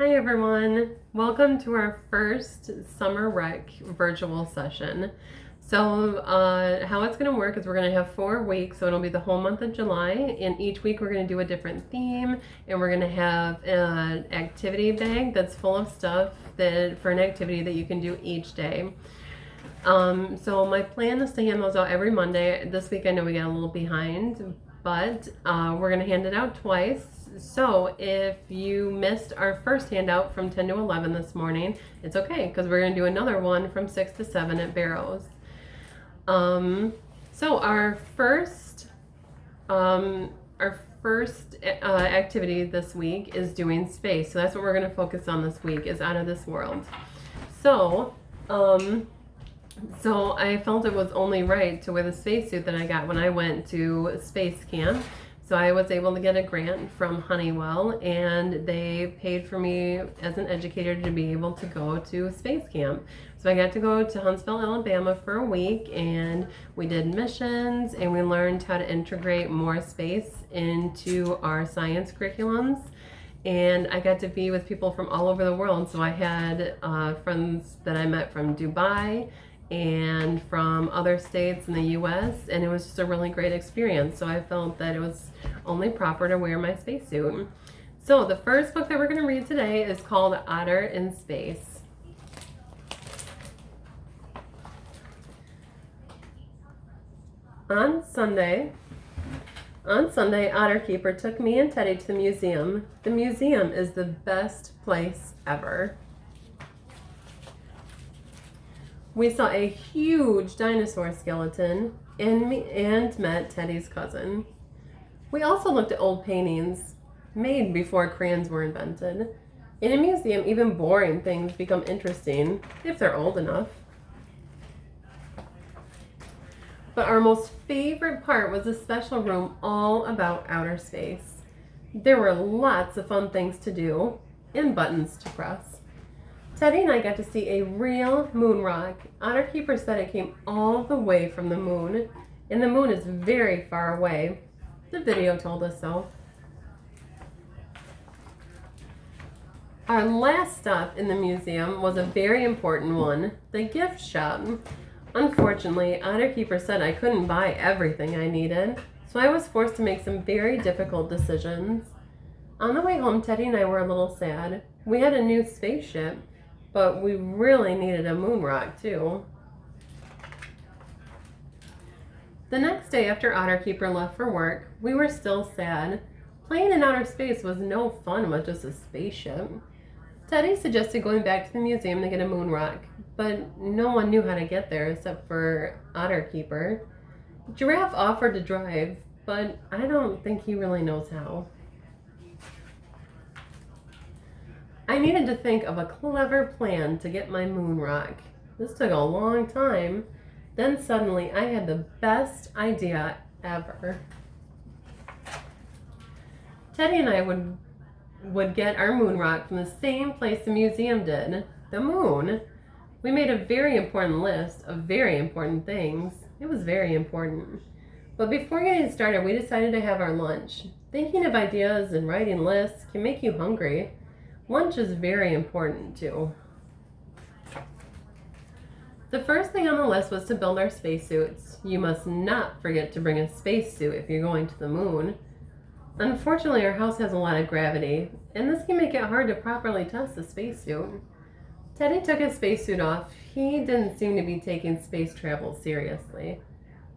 Hi everyone, welcome to our first summer rec virtual session. So how it's going to work is we're going to have 4 weeks, so it'll be the whole month of July, and each week we're going to do a different theme, and we're going to have an activity bag that's full of stuff for an activity that you can do each day. So my plan is to hand those out every Monday. This week I know we got a little behind, but we're going to hand it out twice. So if you missed our first handout from 10 to 11 this morning, it's okay because we're going to do another one from 6 to 7 at Barrows. So our first activity this week is doing space. So that's what we're going to focus on this week, is Out of This World. So I felt it was only right to wear the spacesuit that I got when I went to space camp. So I was able to get a grant from Honeywell, and they paid for me as an educator to be able to go to space camp. So I got to go to Huntsville, Alabama for a week, and we did missions, and we learned how to integrate more space into our science curriculums. And I got to be with people from all over the world. So I had friends that I met from Dubai and from other states in the US, and it was just a really great experience. So I felt that it was only proper to wear my spacesuit. So the first book that we're going to read today is called Otter in Space. On Sunday, Otter Keeper took me and Teddy to the museum. The museum is the best place ever. We saw a huge dinosaur skeleton and met Teddy's cousin. We also looked at old paintings made before crayons were invented. In a museum, even boring things become interesting if they're old enough. But our most favorite part was a special room all about outer space. There were lots of fun things to do and buttons to press. Teddy and I got to see a real moon rock. Otter Keeper said it came all the way from the moon, and the moon is very far away. The video told us so. Our last stop in the museum was a very important one, the gift shop. Unfortunately, Otter Keeper said I couldn't buy everything I needed, so I was forced to make some very difficult decisions. On the way home, Teddy and I were a little sad. We had a new spaceship, but we really needed a moon rock too. The next day after Otter Keeper left for work, we were still sad. Playing in outer space was no fun with just a spaceship. Teddy suggested going back to the museum to get a moon rock, but no one knew how to get there except for Otter Keeper. Giraffe offered to drive, but I don't think he really knows how. I needed to think of a clever plan to get my moon rock. This took a long time. Then suddenly I had the best idea ever. Teddy and I would get our moon rock from the same place the museum did, the moon. We made a very important list of very important things. It was very important. But before getting started, we decided to have our lunch. Thinking of ideas and writing lists can make you hungry. Lunch is very important too. The first thing on the list was to build our spacesuits. You must not forget to bring a spacesuit if you're going to the moon. Unfortunately, our house has a lot of gravity, and this can make it hard to properly test the spacesuit. Teddy took his spacesuit off. He didn't seem to be taking space travel seriously.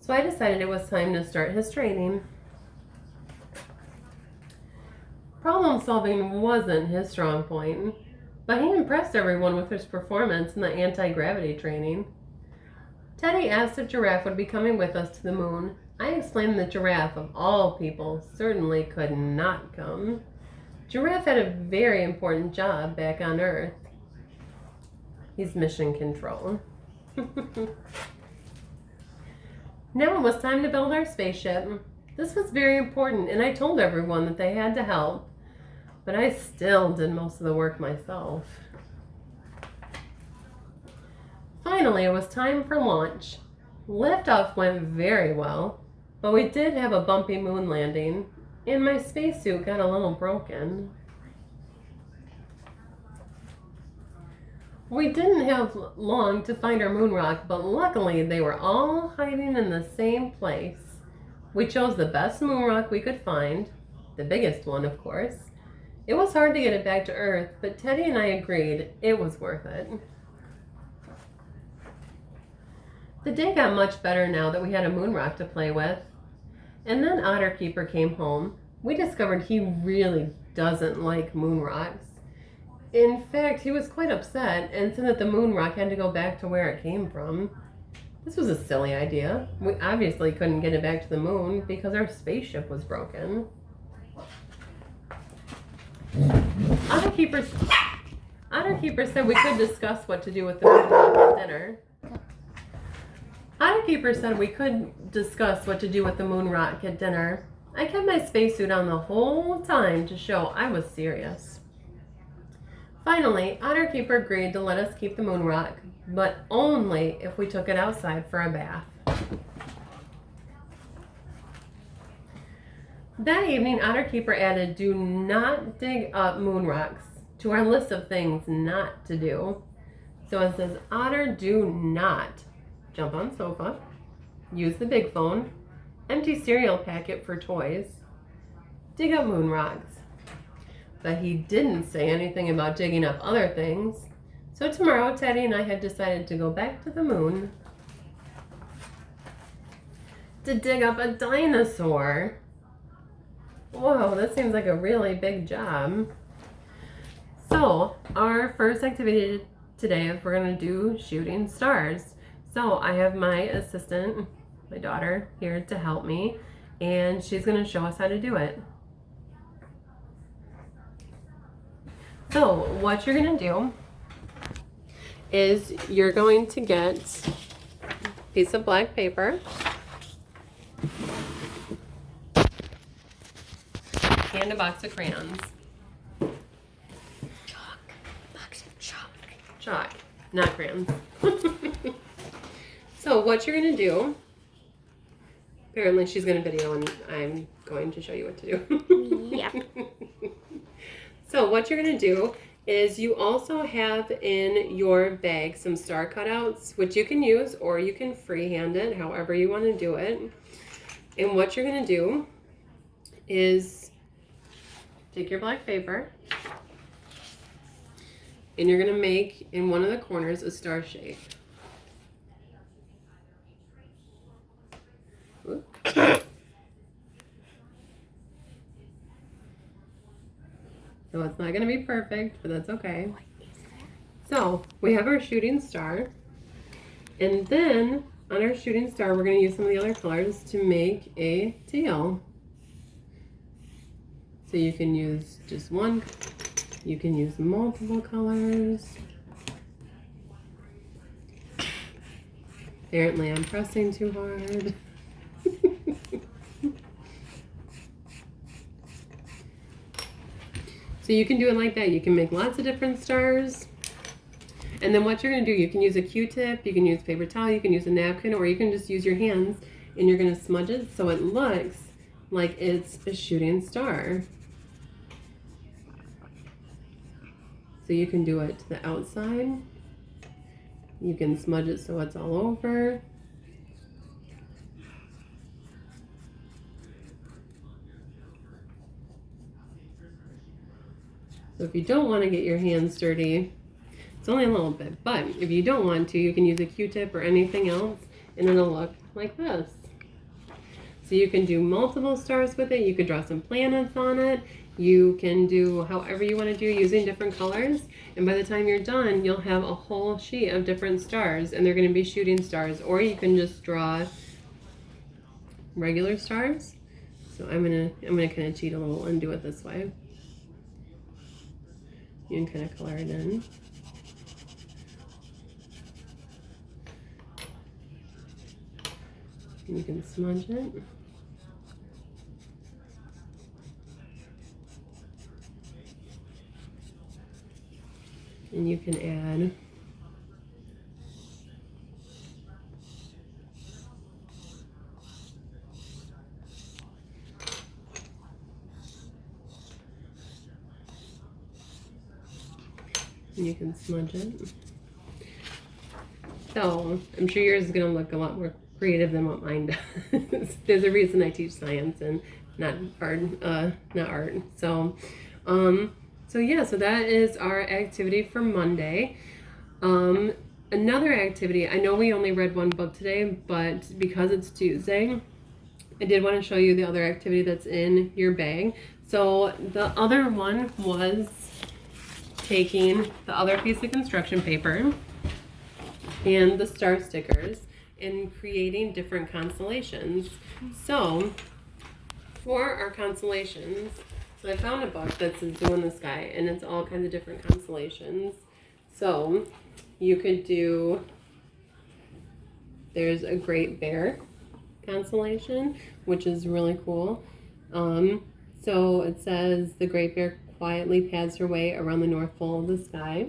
So I decided it was time to start his training. Problem solving wasn't his strong point, but he impressed everyone with his performance in the anti-gravity training. Teddy asked if Giraffe would be coming with us to the moon. I explained that Giraffe, of all people, certainly could not come. Giraffe had a very important job back on Earth. He's mission control. Now it was time to build our spaceship. This was very important, and I told everyone that they had to help. But I still did most of the work myself. Finally, it was time for launch. Liftoff went very well, but we did have a bumpy moon landing, and my spacesuit got a little broken. We didn't have long to find our moon rock, but luckily they were all hiding in the same place. We chose the best moon rock we could find, the biggest one, of course. It was hard to get it back to Earth, but Teddy and I agreed it was worth it. The day got much better now that we had a moon rock to play with. And then Otterkeeper came home. We discovered he really doesn't like moon rocks. In fact, he was quite upset and said that the moon rock had to go back to where it came from. This was a silly idea. We obviously couldn't get it back to the moon because our spaceship was broken. Otterkeeper said we could discuss what to do with the moon rock at dinner. Otterkeeper said we could discuss what to do with the moon rock at dinner. I kept my spacesuit on the whole time to show I was serious. Finally, Otterkeeper agreed to let us keep the moon rock, but only if we took it outside for a bath. That evening, Otterkeeper added "do not dig up moon rocks" to our list of things not to do. So it says, Otter, do not jump on sofa, use the big phone, empty cereal packet for toys, dig up moon rocks. But he didn't say anything about digging up other things. So tomorrow, Teddy and I had decided to go back to the moon to dig up a dinosaur. Whoa, that seems like a really big job. So our first activity today is we're going to do shooting stars. So I have my assistant, my daughter, here to help me, and she's going to show us how to do it. So what you're going to do is you're going to get a piece of black paper and a box of crayons. Box of chalk. Chalk, not crayons. So what you're going to do, apparently she's going to video and I'm going to show you what to do. Yep. So what you're going to do is you also have in your bag some star cutouts, which you can use or you can freehand it, however you want to do it. And what you're going to do is take your black paper and you're going to make in one of the corners a star shape. So it's not going to be perfect, but that's okay. So we have our shooting star. And then on our shooting star, we're going to use some of the other colors to make a tail. So you can use just one, you can use multiple colors. Apparently I'm pressing too hard. So you can do it like that. You can make lots of different stars. And then what you're going to do, you can use a Q-tip, you can use paper towel, you can use a napkin, or you can just use your hands and you're going to smudge it so it looks like it's a shooting star. So you can do it to the outside. You can smudge it so it's all over. So if you don't want to get your hands dirty, it's only a little bit, but if you don't want to, you can use a Q-tip or anything else and it'll look like this. So you can do multiple stars with it, you could draw some planets on it, you can do however you want to do using different colors, and by the time you're done, you'll have a whole sheet of different stars and they're going to be shooting stars, or you can just draw regular stars. So I'm gonna kind of cheat a little and do it this way. You can kind of color it in. And you can smudge it. And you can add and you can smudge it. So I'm sure yours is going to look a lot more creative than what mine does. There's a reason I teach science and not art. So, so that is our activity for Monday. Another activity, I know we only read one book today, but because it's Tuesday, I did want to show you the other activity that's in your bag. So the other one was taking the other piece of construction paper and the star stickers and creating different constellations. So for our constellations, so I found a book that's Zoo in the Sky, and it's all kinds of different constellations. So you could do, there's a Great Bear constellation, which is really cool. So it says the Great Bear quietly pads her way around the North Pole of the sky.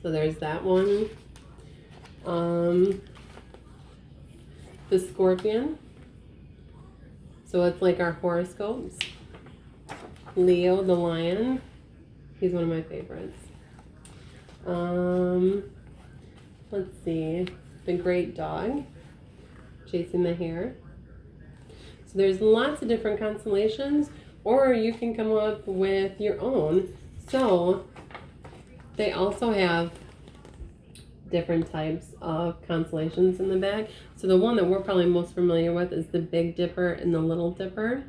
So there's that one. The Scorpion. So it's like our horoscopes. Leo the Lion. He's one of my favorites. Let's see. The Great Dog. Chasing the Hare. So there's lots of different constellations, or you can come up with your own. So they also have different types of constellations in the bag. So the one that we're probably most familiar with is the Big Dipper and the Little Dipper.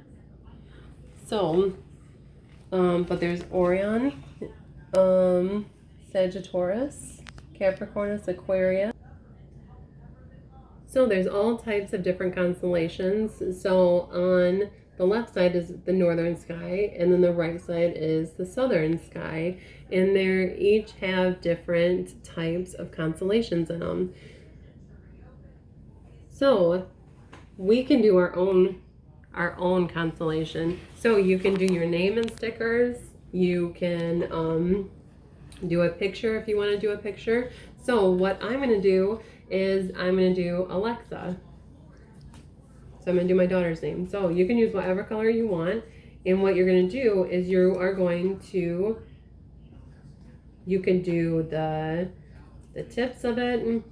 So, but there's Orion, Sagittarius, Capricornus, Aquarius. So there's all types of different constellations. So on the left side is the northern sky, and then the right side is the southern sky. And they each have different types of constellations in them. So we can do our own constellation. So you can do your name and stickers. You can do a picture if you want to do a picture. So what I'm going to do is I'm going to do Alexa. So I'm going to do my daughter's name. So you can use whatever color you want. And what you're going to do is you can do the tips of it.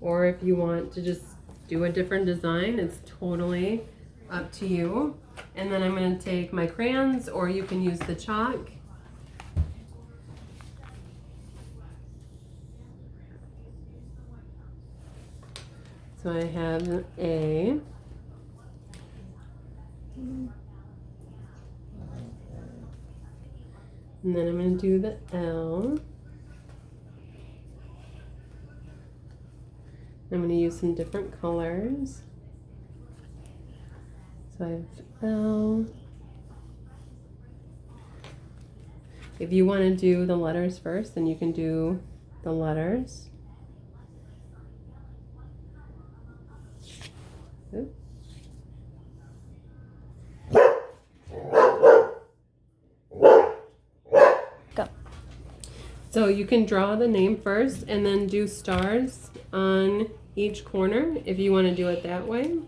Or if you want to just do a different design, it's totally up to you. And then I'm going to take my crayons, or you can use the chalk. So I have an A. And then I'm going to do the L. I'm going to use some different colors. So I have L. If you want to do the letters first, then you can do the letters. Oops. Go. So you can draw the name first and then do stars on each corner if you want to do it that way.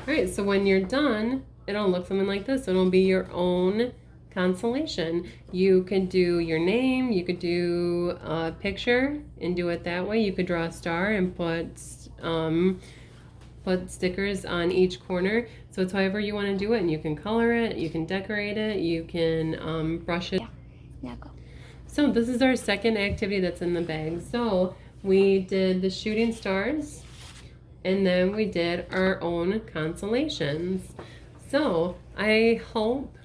Alright, so when you're done, it'll look something like this. It'll be your own constellation. You could do your name, you could do a picture and do it that way. You could draw a star and put stickers on each corner. So it's however you want to do it, and you can color it, you can decorate it, you can brush it. Yeah, now go. So this is our second activity that's in the bag. So we did the shooting stars, and then we did our own constellations. So I hope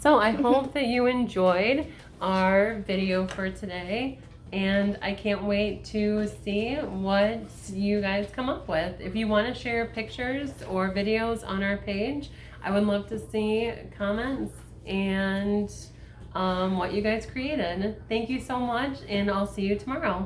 that you enjoyed our video for today, and I can't wait to see what you guys come up with. If you want to share pictures or videos on our page, I would love to see comments and what you guys created. Thank you so much, and I'll see you tomorrow.